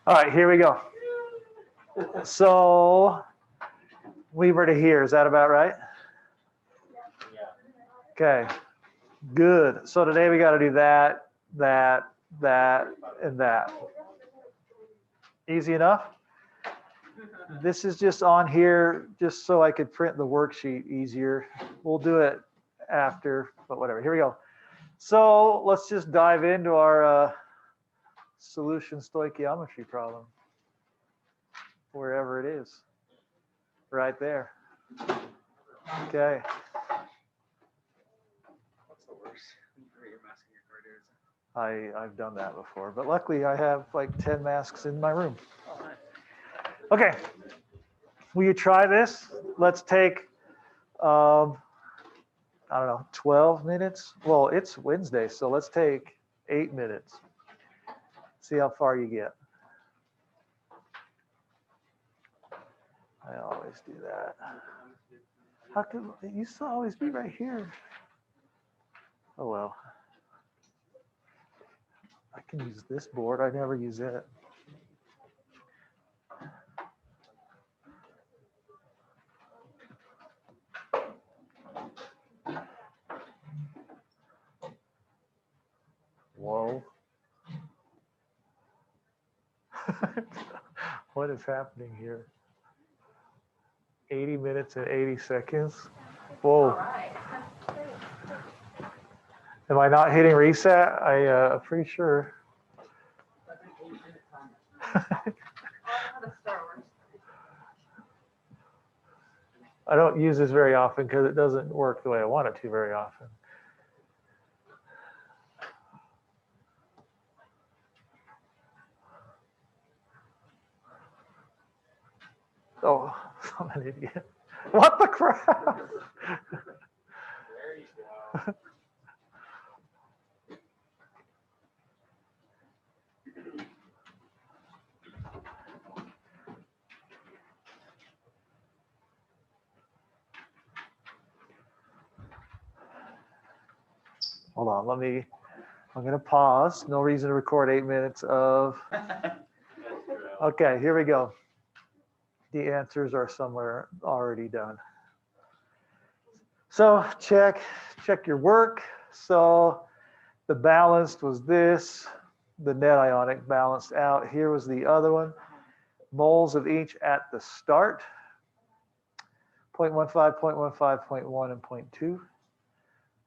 All right, here we go. So we were to here. Is that about right? Okay, good. So today we got to do that, that, and that. Easy enough? This is just on here just so I could print the worksheet easier. We'll do it after, but whatever. Here we go. So let's just dive into our solution stoichiometry problem, wherever it is, right there. Okay. What's the worst? You're masking your card. I've done that before, but luckily I have like 10 masks in my room. Oh, nice. Okay. Will you try this? Let's take, I don't know, 12 minutes. Well, it's Wednesday, so let's take 8 minutes. See how far you get. I always do that. How come it used to always be right here? Oh well. I can use this board. I never use it. Whoa. What is happening here? 80 minutes and 80 seconds. Whoa. Am I not hitting reset? I'm pretty sure. I don't use this very often because it doesn't work the way I want it to very often. Oh, I'm an idiot. What the crap? There you go. Hold on, I'm going to pause. No reason to record 8 minutes of. Okay, here we go. The answers are somewhere already done. So check your work. So the balanced was this. The net ionic balanced out. Here was the other one. Moles of each at the start. 0.15, 0.15, 0.1, and 0.2.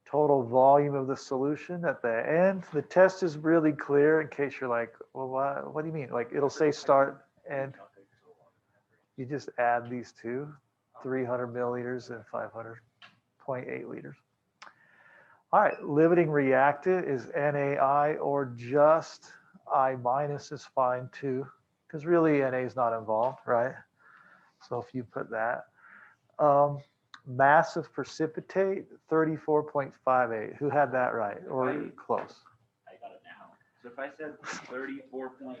Total volume of the solution at the end. The test is really clear in case you're like, well, what do you mean? Like it'll say start and you just add these two, 300 milliliters and 500.8 liters. All right, limiting reactant is NaI or just I minus is fine too, because really Na is not involved, right? So if you put that. Mass of precipitate, 34.58. Who had that right or close? I got it now. So if I said 34.6.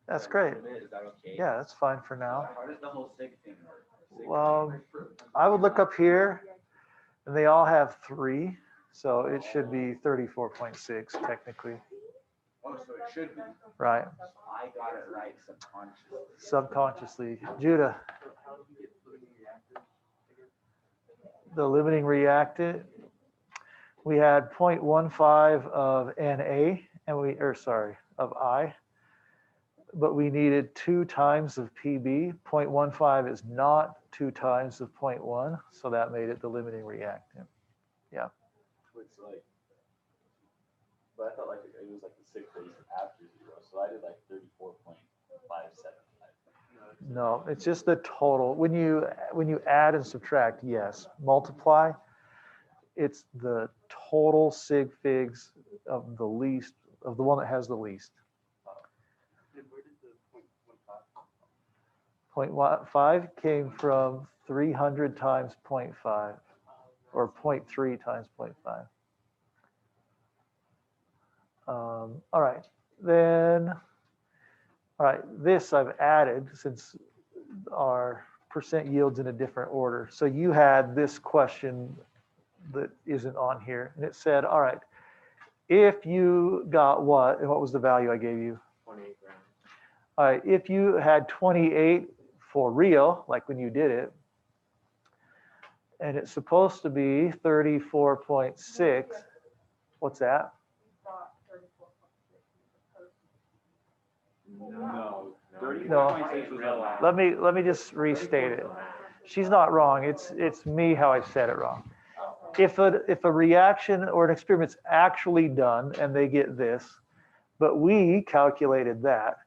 That's great. Is that okay? Yeah, that's fine for now. How does the whole sig thing work? Well, I would look up here, and they all have 3, so it should be 34.6 technically. Oh, so it should be. Right. I got it right subconsciously. Subconsciously. Judah. The limiting reactant, we had 0.15 of Na, and of I, but we needed 2 times of Pb. 0.15 is not 2 times of 0.1, so that made it the limiting reactant. Yeah. It's like, but I thought like it was like the sig phase after 0, so I did like 34.575. No, it's just the total. When you add and subtract, yes. Multiply, it's the total sig figs of the least, of the one that has the least. And where did the 0.5 came from 300 times 0.5 or 0.3 times 0.5. All right, then. All right, this I've added since our percent yields in a different order. So you had this question that isn't on here, and it said, all right, if you got what, and what was the value I gave you? 28 grams. All right, if you had 28 for real, like when you did it, and it's supposed to be 34.6, what's that? No, No. 34.6 was real. Let me just restate it. She's not wrong. It's me how I said it wrong. If a reaction or an experiment's actually done and they get this, but we calculated that,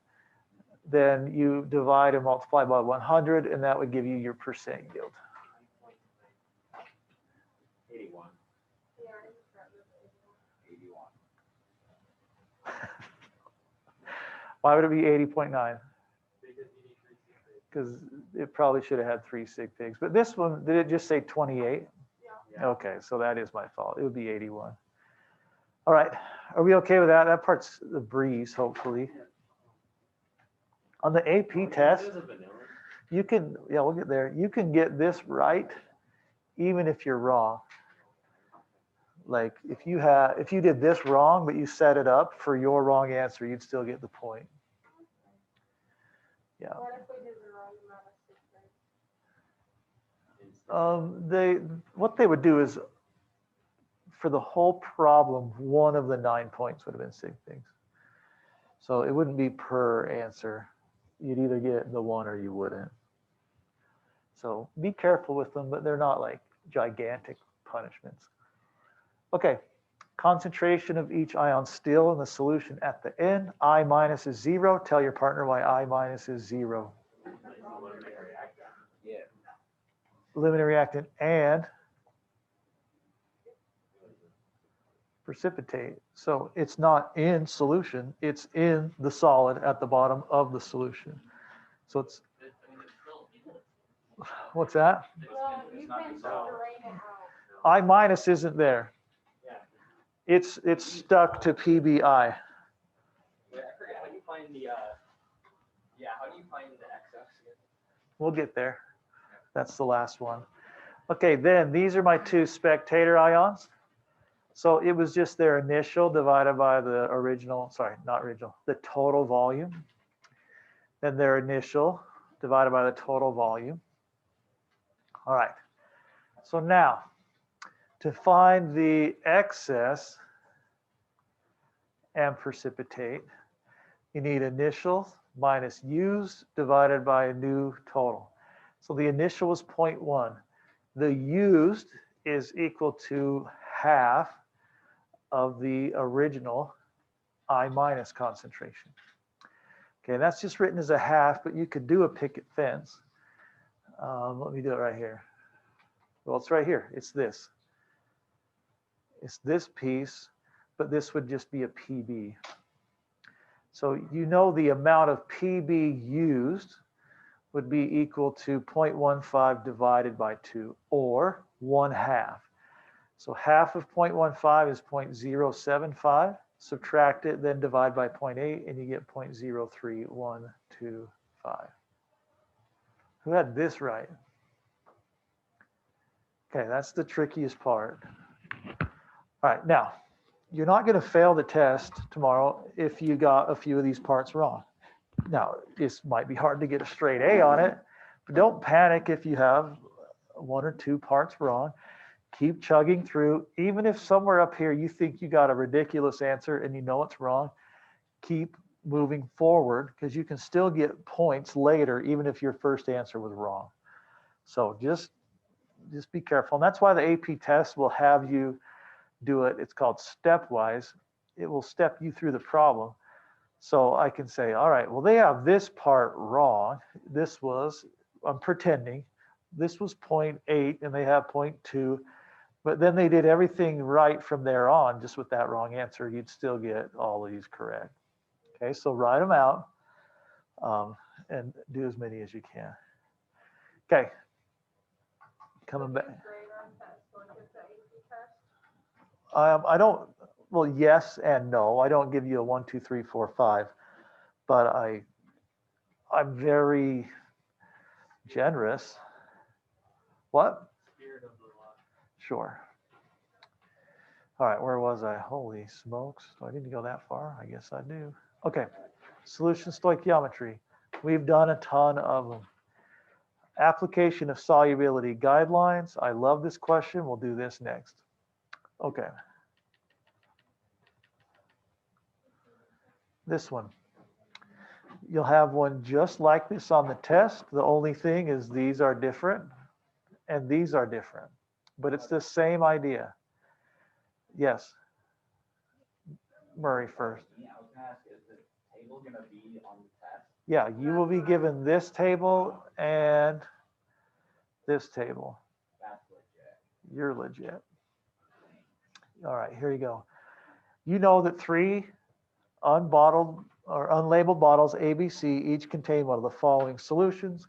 then you divide and multiply by 100, and that would give you your percent yield. 81. 81. Why would it be 80.9? Because it probably should have had 3 sig figs. But this one, did it just say 28? Yeah. Okay, so that is my fault. It would be 81. All right, are we okay with that? That part's the breeze, hopefully. On the AP test, you can, yeah, we'll get there. You can get this right even if you're wrong. Like if you did this wrong, but you set it up for your wrong answer, you'd still get the point. Yeah. What if we did the wrong amount of sig figs? What they would do is, for the whole problem, one of the 9 points would have been sig figs. So it wouldn't be per answer. You'd either get the one or you wouldn't. So be careful with them, but they're not like gigantic punishments. Okay, concentration of each ion still in the solution at the end. I minus is 0. Tell your partner why I minus is 0. Yeah. Limiting reactant and precipitate. So it's not in solution, it's in the solid at the bottom of the solution. So it's, what's that? Well, you can drain it out. I minus isn't there. It's stuck to PBI. Wait, I forget, how do you find the, how do you find the excess again? We'll get there. That's the last one. Okay, then these are my two spectator ions. So it was just their initial divided by the original, sorry, not original, the total volume. Then their initial divided by the total volume. All right. So now, to find the excess and precipitate, you need initial minus used divided by a new total. So the initial was 0.1. The used is equal to half of the original I minus concentration. Okay, that's just written as a half, but you could do a picket fence. Let me do it right here. Well, it's right here. It's this. It's this piece, but this would just be a PB. So you know the amount of PB used would be equal to 0.15 divided by 2, or 1/2. So half of 0.15 is 0.075. Subtract it, then divide by 0.8, and you get 0.03125. Who had this right? Okay, that's the trickiest part. All right, now, you're not going to fail the test tomorrow if you got a few of these parts wrong. Now, this might be hard to get a straight A on it, but don't panic if you have 1 or 2 parts wrong. Keep chugging through. Even if somewhere up here you think you got a ridiculous answer and you know it's wrong, keep moving forward, because you can still get points later even if your first answer was wrong. So just be careful. And that's why the AP test will have you do it. It's called stepwise. It will step you through the problem. So I can say, all right, well, they have this part wrong. This was, I'm pretending, this was 0.8 and they have 0.2. But then they did everything right from there on, just with that wrong answer, you'd still get all of these correct. Okay, so write them out and do as many as you can. Okay, coming back. I don't, well, yes and no. I don't give you a 1, 2, 3, 4, 5, but I'm very generous. What? Sure. All right, where was I? Holy smokes. Do I need to go that far? I guess I do. Okay. Solution stoichiometry. We've done a ton of them. Application of solubility guidelines. I love this question. We'll do this next. Okay. This one. You'll have one just like this on the test. The only thing is these are different and these are different, but it's the same idea. Yes. Murray first. Yeah, I was gonna ask, is the table gonna be on the test? Yeah, you will be given this table and this table. That's legit. You're legit. All right, here you go. You know that 3 unbottled or unlabeled bottles ABC each contain one of the following solutions.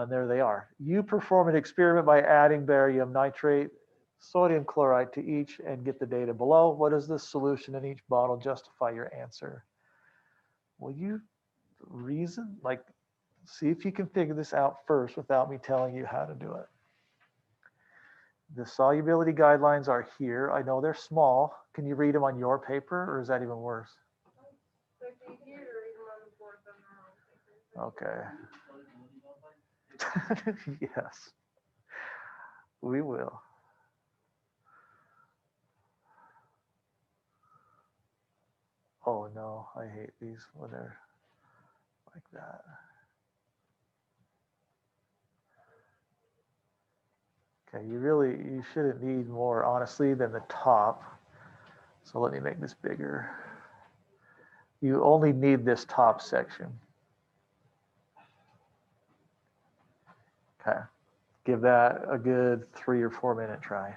There they are. You perform an experiment by adding barium nitrate, sodium chloride to each and get the data below. What is the solution in each bottle? Justify your answer. Will you reason? Like, see if you can figure this out first without me telling you how to do it. The solubility guidelines are here. I know they're small. Can you read them on your paper, or is that even worse? If you hear to read them on the board, then they're on paper. Okay. Yes, we will. Oh no, I hate these when they're like that. Okay, you shouldn't need more, honestly, than the top. So let me make this bigger. You only need this top section. Okay, give that a good 3 or 4 minute try.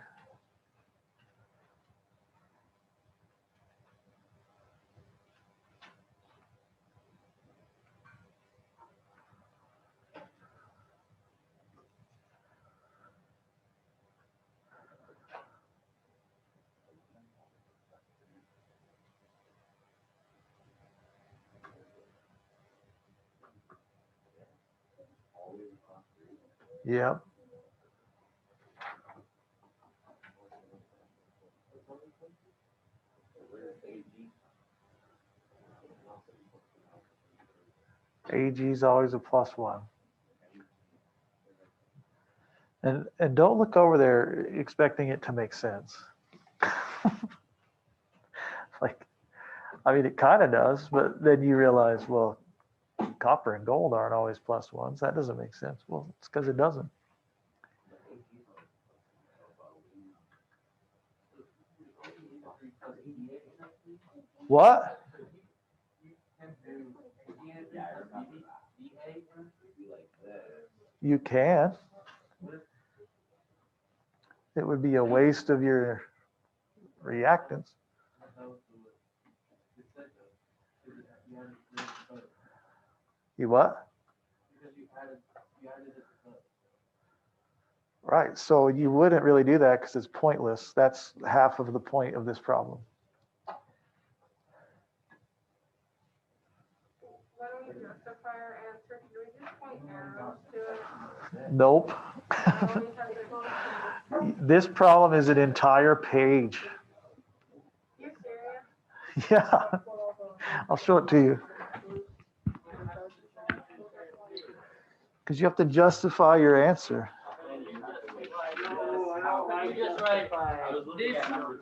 Yep. AG is always a +1. And don't look over there expecting it to make sense. Like, I mean, it kind of does, but then you realize, well, copper and gold aren't always +1s. That doesn't make sense. Well, it's because it doesn't. What? You can. It would be a waste of your reactants. You what? Right, so you wouldn't really do that because it's pointless. That's half of the point of this problem. Why don't we justify our answer? Can we just point arrows to it? Nope. I don't even have to- This problem is an entire page. You serious? Yeah, I'll show it to you. Because you have to justify your answer. You just write,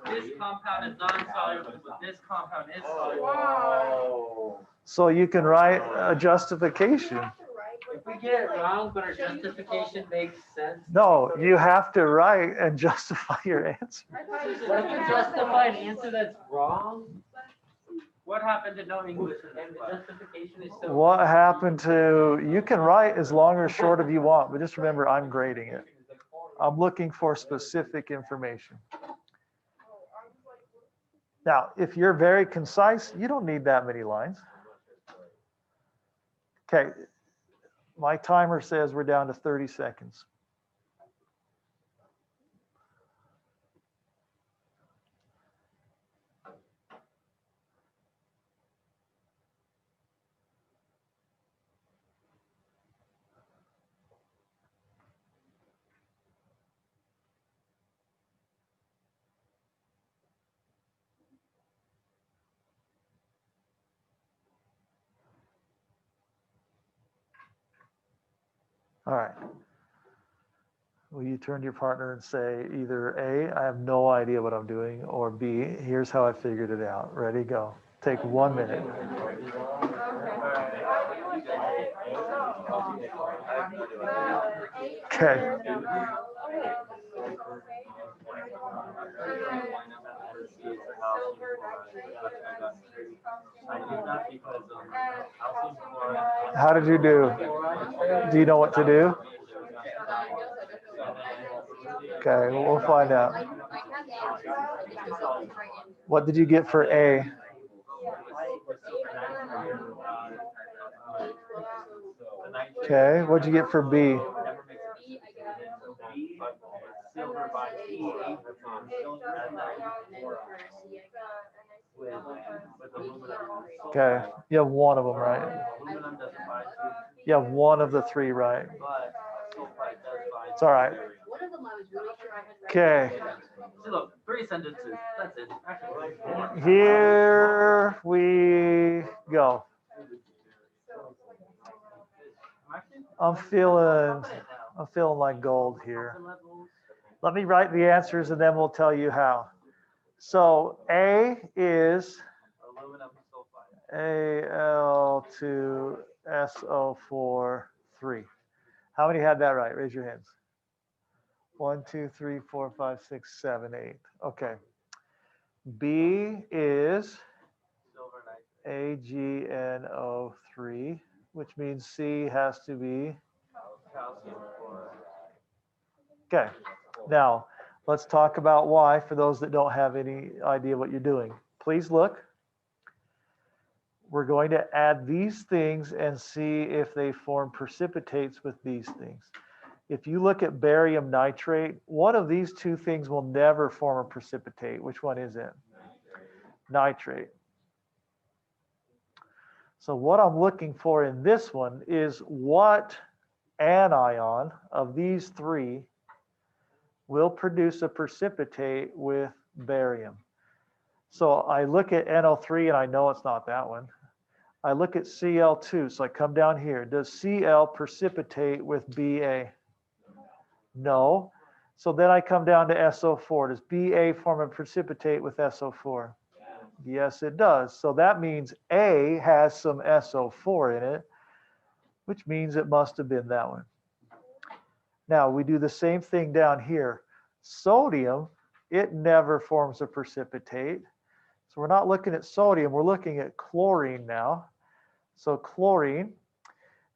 this compound is non-soluble, but this compound is soluble. Wow. So you can write a justification. If we get it wrong, but our justification makes sense. No, you have to write and justify your answer. What if we justify an answer that's wrong? What happened to no English and the justification is still? What happened to, you can write as long or short as you want, but just remember, I'm grading it. I'm looking for specific information. Now, if you're very concise, you don't need that many lines. Okay, my timer says we're down to 30 seconds. All right. Will you turn to your partner and say either A, I have no idea what I'm doing, or B, here's how I figured it out. Ready, go. Take 1 minute. Okay. How did you do? Do you know what to do? Okay, we'll find out. What did you get for A? Okay, what'd you get for B? Okay, you have one of them right. You have one of the three right. It's all right. Okay. Look, 3 sentences. That's it. Actually, 4. Here we go. I'm feeling like gold here. Let me write the answers and then we'll tell you how. So A is Aluminum sulfide. Al2SO4 3. How many had that right? Raise your hands. 1, 2, 3, 4, 5, 6, 7, 8. Okay. B is Silver nitrate. AgNO3, which means C has to be. Calcium chloride. Okay. Now, let's talk about why for those that don't have any idea what you're doing. Please look. We're going to add these things and see if they form precipitates with these things. If you look at barium nitrate, one of these two things will never form a precipitate. Which one is it? Nitrate. So what I'm looking for in this one is what anion of these three will produce a precipitate with barium. So I look at NO3 and I know it's not that one. I look at Cl2, so I come down here. Does Cl precipitate with Ba? No. So then I come down to SO4. Does Ba form a precipitate with SO4? Yes, it does. So that means A has some SO4 in it, which means it must have been that one. Now we do the same thing down here. Sodium, it never forms a precipitate. So we're not looking at sodium, we're looking at chlorine now. So chlorine,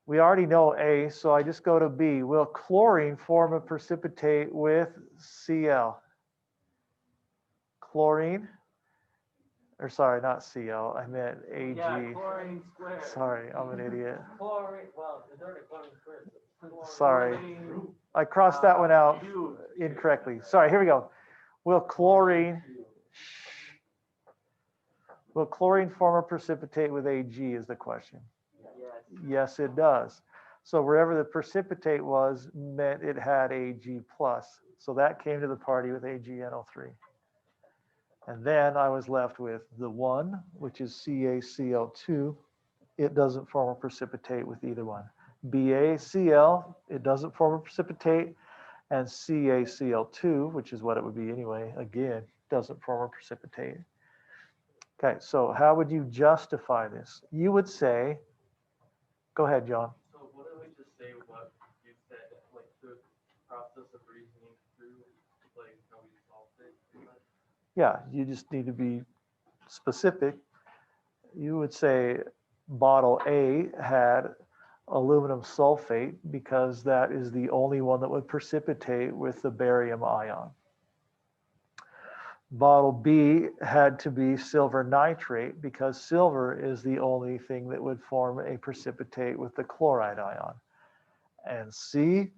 we already know A, so I just go to B. Will chlorine form a precipitate with Cl? Chlorine, or sorry, not Cl, I meant Ag. Yeah, chlorine squared. Sorry, I'm an idiot. Chlorine, well, there's already chlorine squared. Sorry, I crossed that one out incorrectly. Sorry, here we go. Will chlorine form a precipitate with Ag is the question. Yes, it does. So wherever the precipitate was meant it had Ag plus. So that came to the party with AgNO3. And then I was left with the one, which is CaCl2. It doesn't form a precipitate with either one. BaCl, it doesn't form a precipitate. And CaCl2, which is what it would be anyway, again, doesn't form a precipitate. Okay, so how would you justify this? You would say, go ahead, John. So what do we just say what you said, like the process of reasoning through, like how we solved it? Yeah, you just need to be specific. You would say bottle A had aluminum sulfate because that is the only one that would precipitate with the barium ion. Bottle B had to be silver nitrate because silver is the only thing that would form a precipitate with the chloride ion. And C,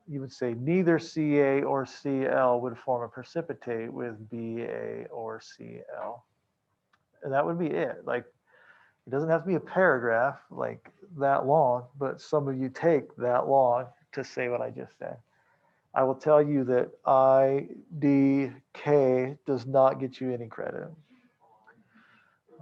you would say neither Ca or Cl would form a precipitate with Ba or Cl. And that would be it. Like, it doesn't have to be a paragraph like that long, but some of you take that long to say what I just said. I will tell you that IDK does not get you any credit.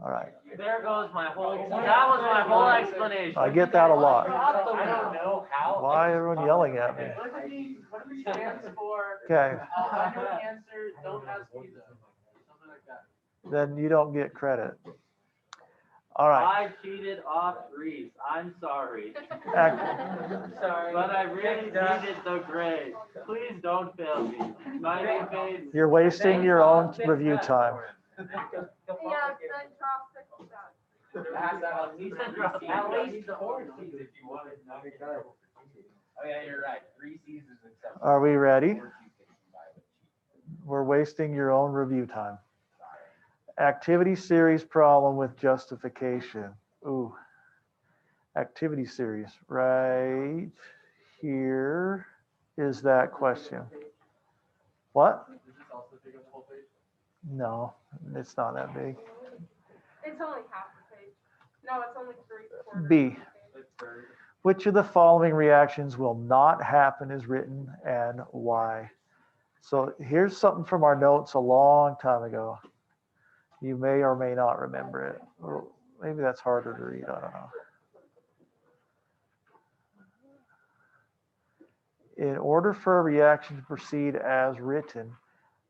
All right. There goes my whole, that was my whole explanation. I get that a lot. I don't know how. Why everyone yelling at me? Look at these, what are these stands for? Okay, I know the answer, don't ask me though. Something like that. then you don't get credit. All right. I cheated off Reese, I'm sorry. Sorry. But I really needed the grade. Please don't fail me. Smiley face. You're wasting your own review time. Yeah, then drop 6 down. At least 4 C's if you want it. Oh yeah, you're right. 3 C's is acceptable. Are we ready? 4 C's can be violent. We're wasting your own review time. Activity series problem with justification. Ooh. Activity series. Right here is that question. What? Does this also take up the whole page? No, it's not that big. It's only half the page. No, it's only 3/4. B. It's very. Which of the following reactions will not happen is written and why? So here's something from our notes a long time ago. You may or may not remember it. Or maybe that's harder to read, I don't know. In order for a reaction to proceed as written,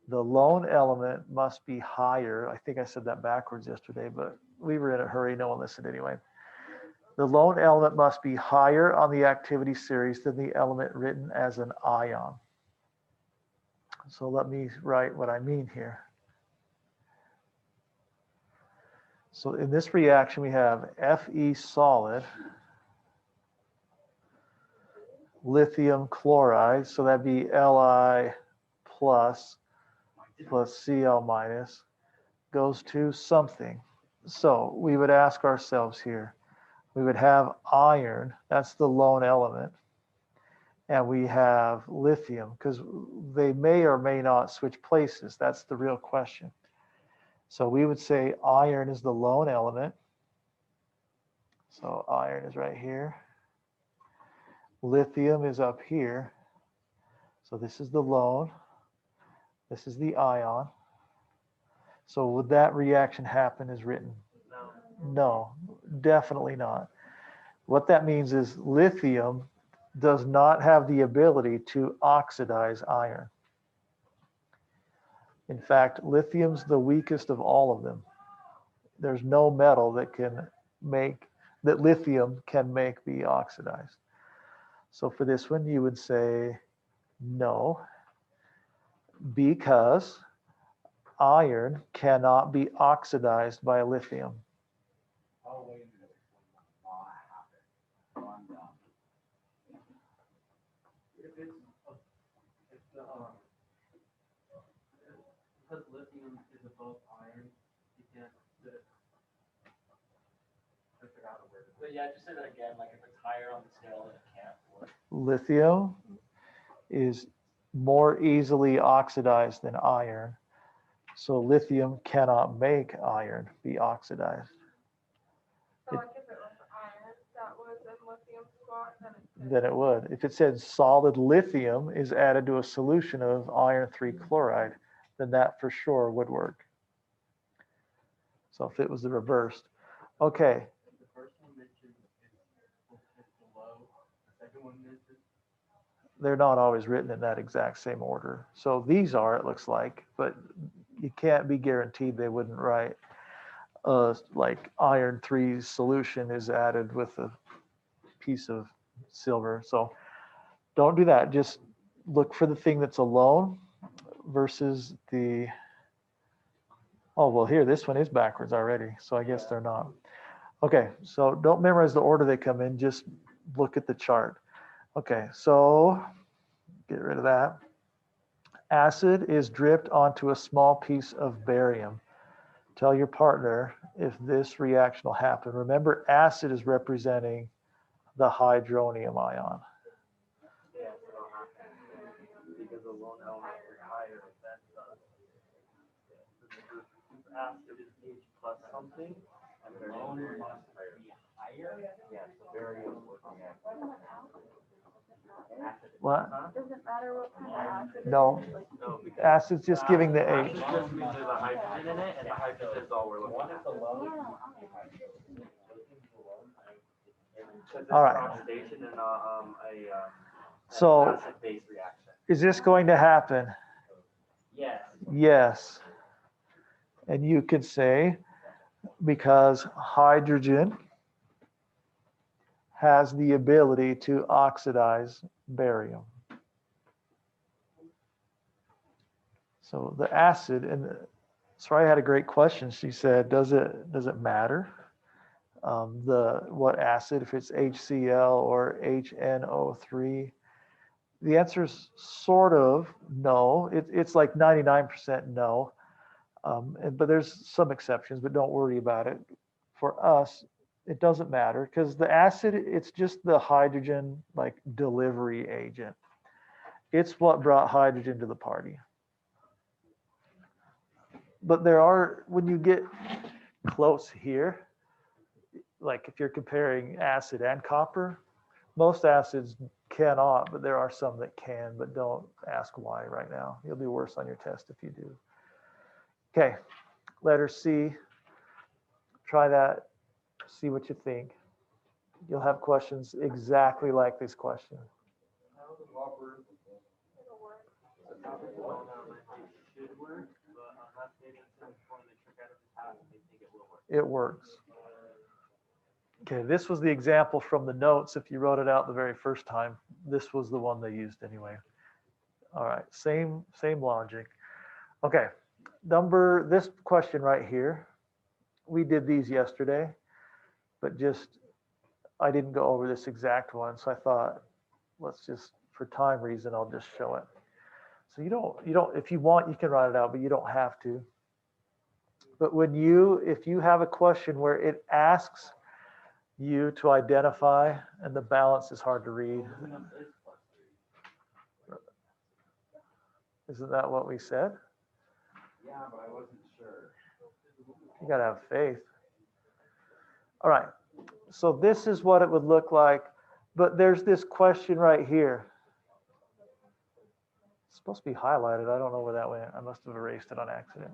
the lone element must be higher. I think I said that backwards yesterday, but we were in a hurry. No one listened anyway. The lone element must be higher on the activity series than the element written as an ion. So let me write what I mean here. So in this reaction, we have Fe solid, lithium chloride, so that'd be Li plus Cl minus, goes to something. So we would ask ourselves here, we would have iron, that's the lone element, and we have lithium, because they may or may not switch places. That's the real question. So we would say iron is the lone element. So iron is right here. Lithium is up here. So this is the lone. This is the ion. So would that reaction happen as written? No, definitely not. What that means is lithium does not have the ability to oxidize iron. In fact, lithium's the weakest of all of them. There's no metal that lithium can make be oxidized. So for this one, you would say no, because iron cannot be oxidized by lithium. Because lithium is above iron, you can't put it. I forgot the word. But yeah, just say that again, like if it's higher on the scale, then it can't work. Lithium is more easily oxidized than iron. So lithium cannot make iron be oxidized. So like if it was iron that was in lithium spot, then Then it would. If it said solid lithium is added to a solution of iron 3 chloride, then that for sure would work. So if it was the reversed. Okay, The first one mentioned is below, the second one mentioned. they're not always written in that exact same order. So these are, it looks like, but you can't be guaranteed they wouldn't write. Like iron 3 solution is added with a piece of silver. So don't do that. Just look for the thing that's alone versus the, oh, well, here, this one is backwards already. So I guess they're not. Okay, so don't memorize the order they come in. Just look at the chart. Okay, so get rid of that. Acid is dripped onto a small piece of barium. Tell your partner if this reaction will happen. Remember, acid is representing the hydronium ion. Because the lone element is higher than the acid is H plus something. And the lone must be higher. Yeah, so barium working at. What? doesn't matter what kind of acid. No, No, because acid's just giving the acid H. just means there's a hydrogen in it, and the hydrogen is all we're looking One at. is the lone. All right. Oxidation and So acid-base reaction. is this going to happen? Yes. Yes. And you could say because hydrogen has the ability to oxidize barium. So the acid, and Soraya had a great question. She said, does it matter what acid, if it's HCl or HNO3? The answer is sort of no. It's like 99% no. But there's some exceptions, but don't worry about it. For us, it doesn't matter because the acid, it's just the hydrogen like delivery agent. It's what brought hydrogen to the party. But there are, when you get close here, like if you're comparing acid and copper, most acids cannot, but there are some that can, but don't ask why right now. You'll be worse on your test if you do. Okay, letter C. Try that, see what you think. You'll have questions exactly like this question. It'll work. Should work, but I'm not stating to inform the trick out of the house if they think it will work. It works. Okay, this was the example from the notes. If you wrote it out the very first time, this was the one they used anyway. All right, same logic. Okay, this question right here, we did these yesterday, but I didn't go over this exact one, so I thought, let's just, for time reason, I'll just show it. So you don't, if you want, you can write it out, but you don't have to. But if you have a question where it asks you to identify, and the balance is hard to read. Isn't that what we said? Yeah, but I wasn't sure. You gotta have faith. All right, so this is what it would look like, but there's this question right here. It's supposed to be highlighted. I don't know where that went. I must have erased it on accident.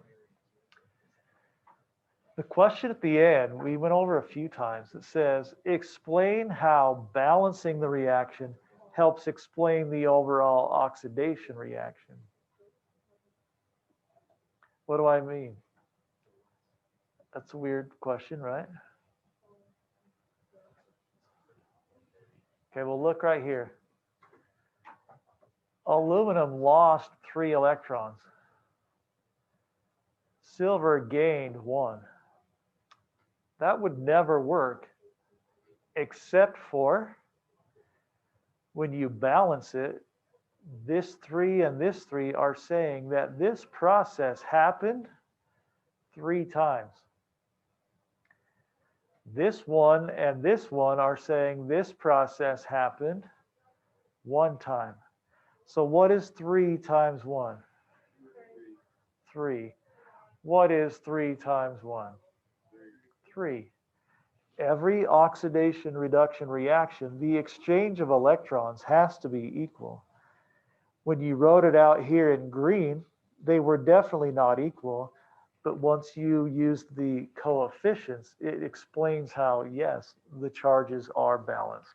The question at the end, we went over a few times. It says, explain how balancing the reaction helps explain the overall oxidation reaction. What do I mean? That's a weird question, right? Okay, well, look right here. Aluminum lost 3 electrons. Silver gained 1. That would never work except for when you balance it, this 3 and this 3 are saying that this process happened 3 times. This one and this one are saying this process happened 1 time. So what is 3 times 1? 3. What is 3 times 1? 3. Every oxidation reduction reaction, the exchange of electrons has to be equal. When you wrote it out here in green, they were definitely not equal. But once you use the coefficients, it explains how, yes, the charges are balanced.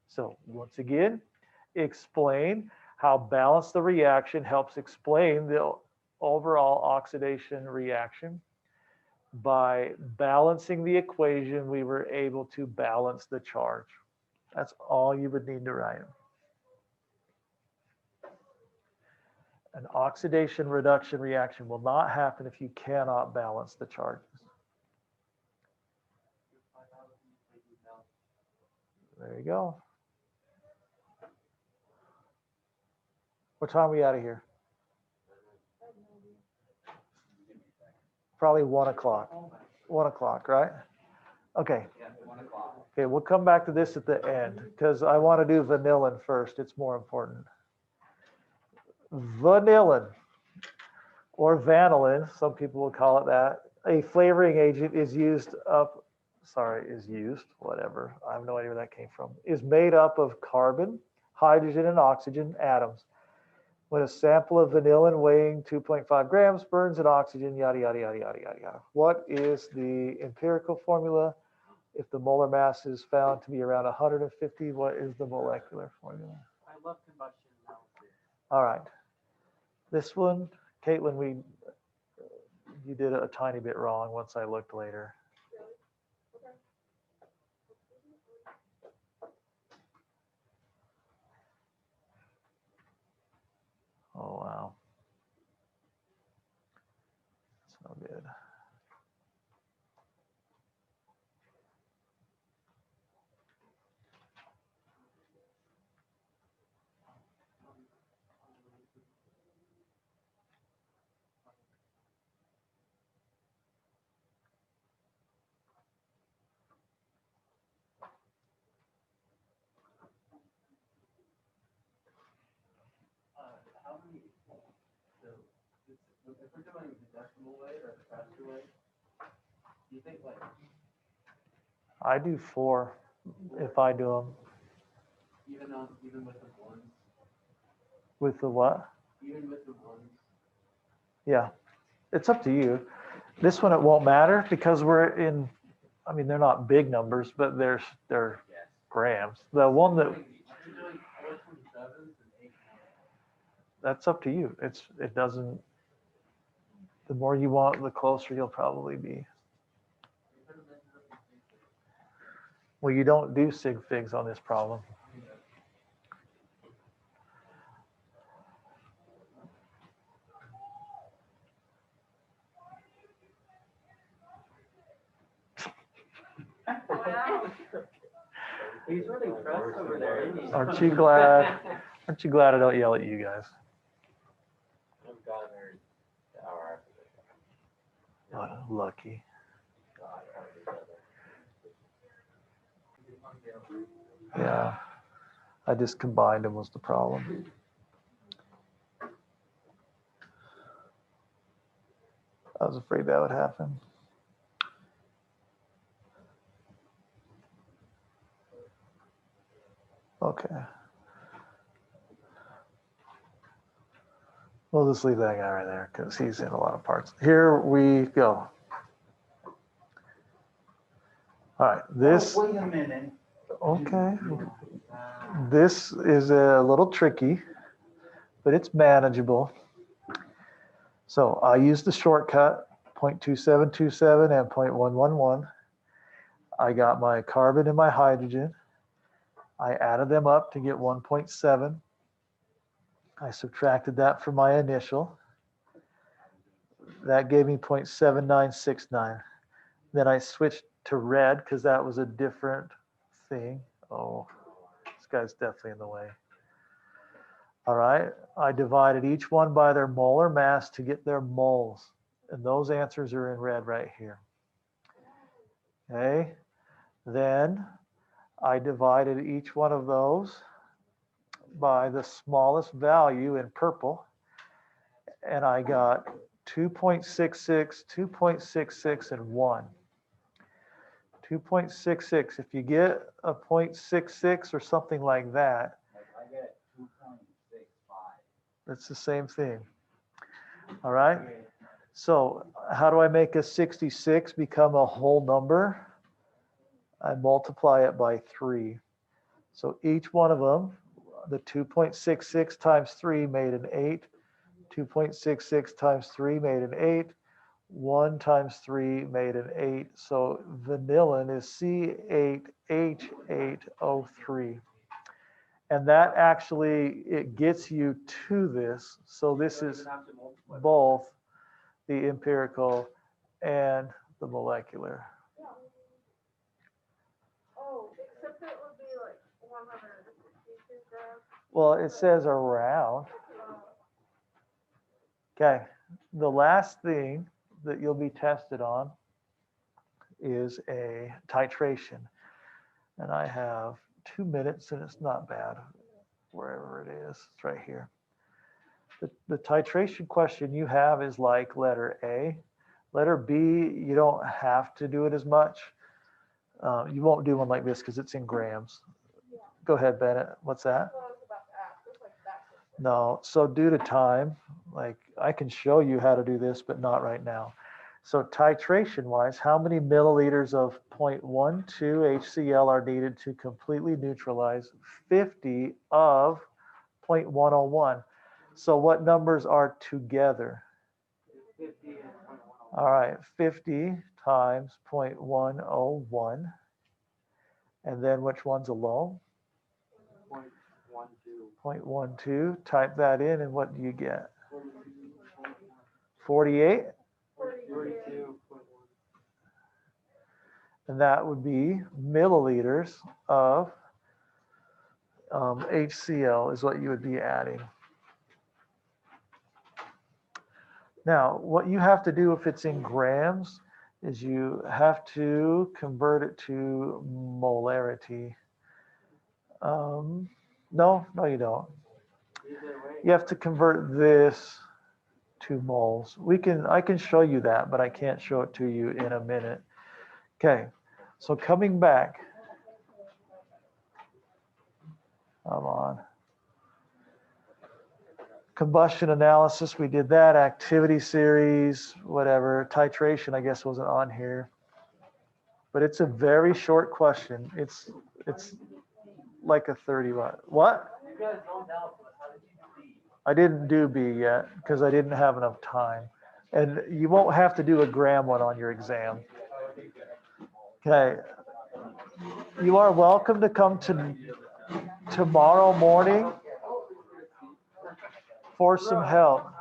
So once again, explain how balanced the reaction helps explain the overall oxidation reaction. By balancing the equation, we were able to balance the charge. That's all you would need to write. An oxidation reduction reaction will not happen if you cannot balance the charges. There you go. What time are we out of here? Probably 1 o'clock. 1 o'clock, right? Okay. Yeah, 1 o'clock. Okay, we'll come back to this at the end because I want to do vanillin first. It's more important. Vanillin, or vanillin, some people will call it that. A flavoring agent is whatever. I have no idea where that came from. Is made up of carbon, hydrogen, and oxygen atoms. When a sample of vanillin weighing 2.5 grams burns in oxygen, yada, yada, yada, yada, yada, yada. What is the empirical formula If the molar mass is found to be around 150, what is the molecular formula? I love combustion analysis. All right. This one, Caitlin, you did it a tiny bit wrong once I looked later. Oh, wow. That's no good. How many, so, if we're doing the decimal way or the faster way, do you think like, I do 4 if I do them. even with the ones, With the what? even with the ones? Yeah, it's up to you. This one, it won't matter because we're in, I mean, they're not big numbers, but they're grams. The one that, If you're doing 427s and 8 that's up to you. It doesn't, the more you want, the closer you'll probably be. Well, you don't do sig figs on this problem. Wow. He's really pressed over there, isn't he? Aren't you glad? Aren't you glad I don't yell at you guys? I'm gone there an hour after this. Oh, lucky. Yeah, I just combined them was the problem. I was afraid that would happen. Okay. We'll just leave that guy right there because he's in a lot of parts. Here we go. All right, this, Wait a minute. okay. This is a little tricky, but it's manageable. So I used the shortcut 0.2727 and 0.111. I got my carbon and my hydrogen. I added them up to get 1.7. I subtracted that from my initial. That gave me 0.7969. Then I switched to red because that was a different thing. Oh, this guy's definitely in the way. All right, I divided each one by their molar mass to get their moles. And those answers are in red right here. Okay, then I divided each one of those by the smallest value in purple. And I got 2.66, 2.66, and 1. 2.66, if you get a 0.66 or something like that, I get 2.65. it's the same thing. All right. So how do I make a 66 become a whole number? I multiply it by 3. So each one of them, the 2.66 times 3 made an 8. 2.66 times 3 made an 8. 1 times 3 made an 8. So vanillin is C8H8O3. And that actually, it gets you to this. So this is both the empirical and the molecular. Oh, except it would be like 162 grams. Well, it says around. Okay, the last thing that you'll be tested on is a titration. And I have 2 minutes and it's not bad, wherever it is, it's right here. The titration question you have is like letter A. Letter B, you don't have to do it as much. You won't do one like this because it's in grams. Go ahead, Bennett, what's that? Well, I was about to ask, it's like that. No, so due to time, like I can show you how to do this, but not right now. So titration wise, how many milliliters of 0.12 HCl are needed to completely neutralize 50 of 0.101? So what numbers are together? 50 and 0.1. All right, 50 times 0.101. And then which one's alone? 0.12. 0.12. Type that in and what do you get? 48? 42.1. And that would be milliliters of HCl is what you would be adding. Now, what you have to do if it's in grams is you have to convert it to molarity. No, you don't. Either way. You have to convert this to moles. I can show you that, but I can't show it to you in a minute. Okay, so coming back. Come on. Combustion analysis, we did that. Activity series, whatever. Titration, I guess, wasn't on here. But it's a very short question. It's like a 30 what? You guys don't doubt, but how did you do B? I didn't do B yet because I didn't have enough time. And you won't have to do a gram one on your exam. Okay. You are welcome to come to tomorrow morning for some help.